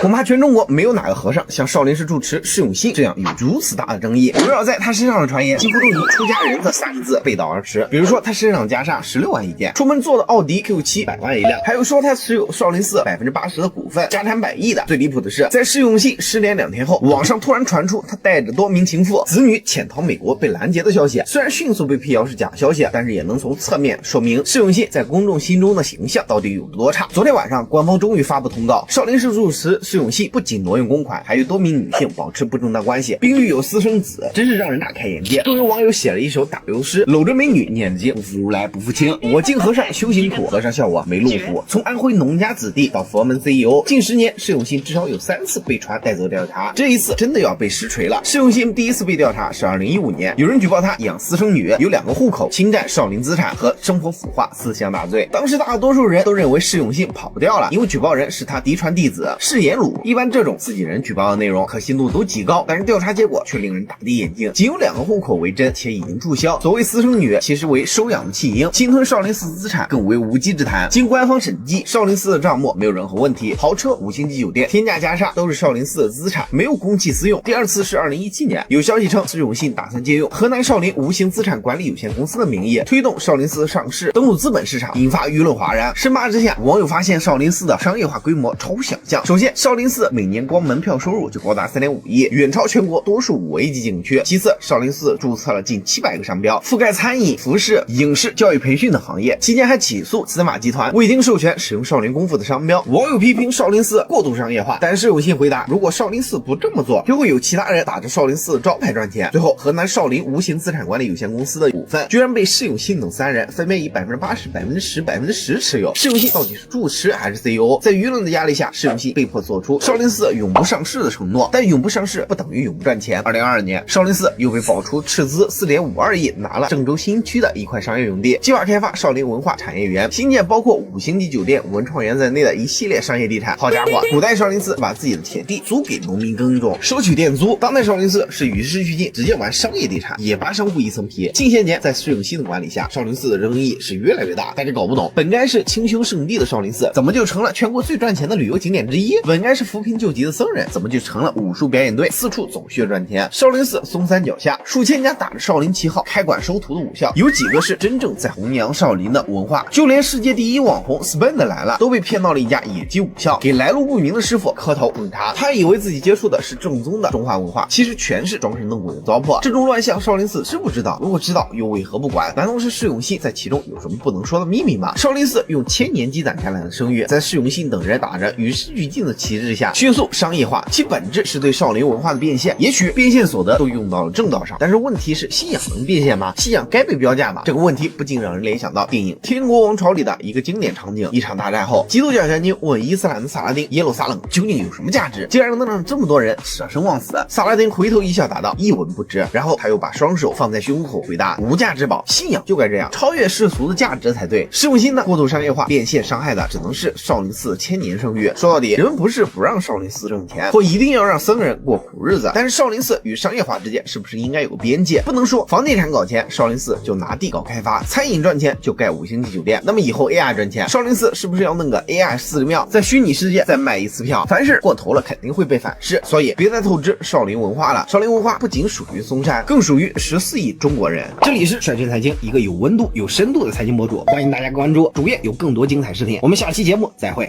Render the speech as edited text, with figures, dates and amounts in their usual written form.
恐怕全中國沒有哪個和尚像少林寺住持释永信這樣有如此大的爭議。圍繞在他身上的傳言幾乎都以出家人這3個字背道而馳。比如說他身上袈裟16萬一件，出門坐的奧迪 Q7 100萬一輛，還有說他持有少林寺80%的股份，家產100億的。最離譜的是，在释永信失聯2天後，網上突然傳出他帶着多名情婦、子女潛逃美國被攔截的消息。雖然迅速被闢謠是假消息，但是也能從側面說明釋永信在公眾心中的形象到底有多差。昨天晚上，官方終於發布通告，少林寺住持释永信不僅挪用公款，還与多名女性保持不正当關係，並育有私生子，真是讓人大開眼界。更有網友寫了一首打油詩，摟着美女念經，不負如來不負卿。我敬和尚修行苦，和尚笑我没路虎。從安徽农家子弟到佛门 CEO， 近10年，释永信至少有3次被传带走調查，這一次真的要被實錘了。釋永信第一次被調查是2015年，有人舉報他養私生女，有2個戶口，侵占少林資產和生活腐化4項大罪。當時大多數人都認為釋永信跑不掉了，因為舉報人是他嫡傳弟子釋延魯。一般這種自己人舉報的內容可信度都極高，但是調查結果卻令人大跌眼鏡，僅有2個戶口為真且已經注銷。所謂私生女其實為收養的棄嬰，侵吞少林寺資產更為無稽之談。經官方審計，少林寺的賬目沒有任何問題，豪車、5星級酒店、天價袈裟都是少林寺的資產，沒有公器私用。第2次是2017年，有消息稱釋永信打算借用河南少林无形資產管理有限公司的名義，推動少林寺上市登陸資本市場，引發輿論譁然。生怕之下，網友發現少林寺的商業化規模超乎想象。首先，少林寺每年光門票收入就高達3.5亿，遠超全國多數5A級景区。其次，少林寺注冊了近700個商標，覆蓋餐飲、服飾、影視、教育培訓等行業。期間還起訴司马集团未经授權使用少林功夫的商標。網友批評少林寺過度商業化，但是释永信回答，如果少林寺不這麼做，就會有其他人打着少林寺的招牌賺錢。最後，河南少林无形資產管理有限公司的股份居然被釋永信等3人分別以80%、10%、10%持有。釋永信到底是住持還是 CEO？ 在輿論的壓力下，釋永信被迫做出少林寺永不上市的承諾，但永不上市不等于永不賺錢。2022年，少林寺又被爆出斥資4.52億拿了鄭州新區的一塊商業用地，計劃開發少林文化產業園，新建包括5星級酒店、文創園在內的一系列商業地產。好家伙，古代少林寺把自己的田地租給農民耕種，收取佃租；當代少林寺是與時俱進，直接玩商業地產，也拔商戶一層皮。近些年，在釋永信的管理下，少林寺的爭議是越來越大。大家搞不懂，本該是清修聖地的少林寺，怎麼就成了全國最賺錢的旅遊景點之一？本該是扶貧救急的僧人，怎麼就成了武術表演隊，四處走穴賺錢？少林寺松山腳下，數千家打着少林旗號開館收徒的武校，有幾個是真正在弘揚少林的文化？就連世界第一網紅 Spend 來了，都被騙到了一家野雞武校，給來路不明的師傅磕頭問他，他以為自己接觸的是正宗的中華文化，其實全是裝神弄鬼的糟粕。這種亂象，少林寺知不知道？如果知道，又為何不管？難道是釋永信在其中有什麼不能說的秘密嗎？少林寺用1000年積攢下來的聲譽，在釋永信等人打着與時俱進的旗幟下迅速商業化，其本質是對少林文化的變現。也許變現所得都用到了正道上，但是問題是，信仰能變現嗎？信仰該被標價嗎？這個問題不禁讓人聯想到電影《天國王朝》裡的一個經典場景：一場大戰後，基督教將軍問伊斯蘭的薩拉丁，耶路撒冷究竟有什麼價值？竟然能讓這麼多人捨生忘死。薩拉丁回頭一笑答道：一文不值。然後他又把雙手放在胸口回答：无價之寶。信仰就該這樣，超越世俗的價值才對。釋永信的過度商業化變現，傷害的只能是少林寺1000年聲譽。說到底，人們不是不讓少林寺掙錢，或一定要讓僧人過苦日子，但是少林寺與商業化之間是不是應該有個邊界？不能說房地產搞錢，少林寺就拿地搞開發；餐飲賺錢就蓋5星級酒店。那麼以後 AI 賺錢，少林寺是不是要弄個 AI 寺廟，在虛擬世界再賣一次票？凡事過頭了肯定會被反噬，所以別再透支少林文化了。少林文化不僅屬於嵩山，更屬於14億中國人。這裡是帥軍財經，一個有溫度有深度的財經博主，歡迎大家關注，主頁有更多精彩視頻。我們下期節目再會。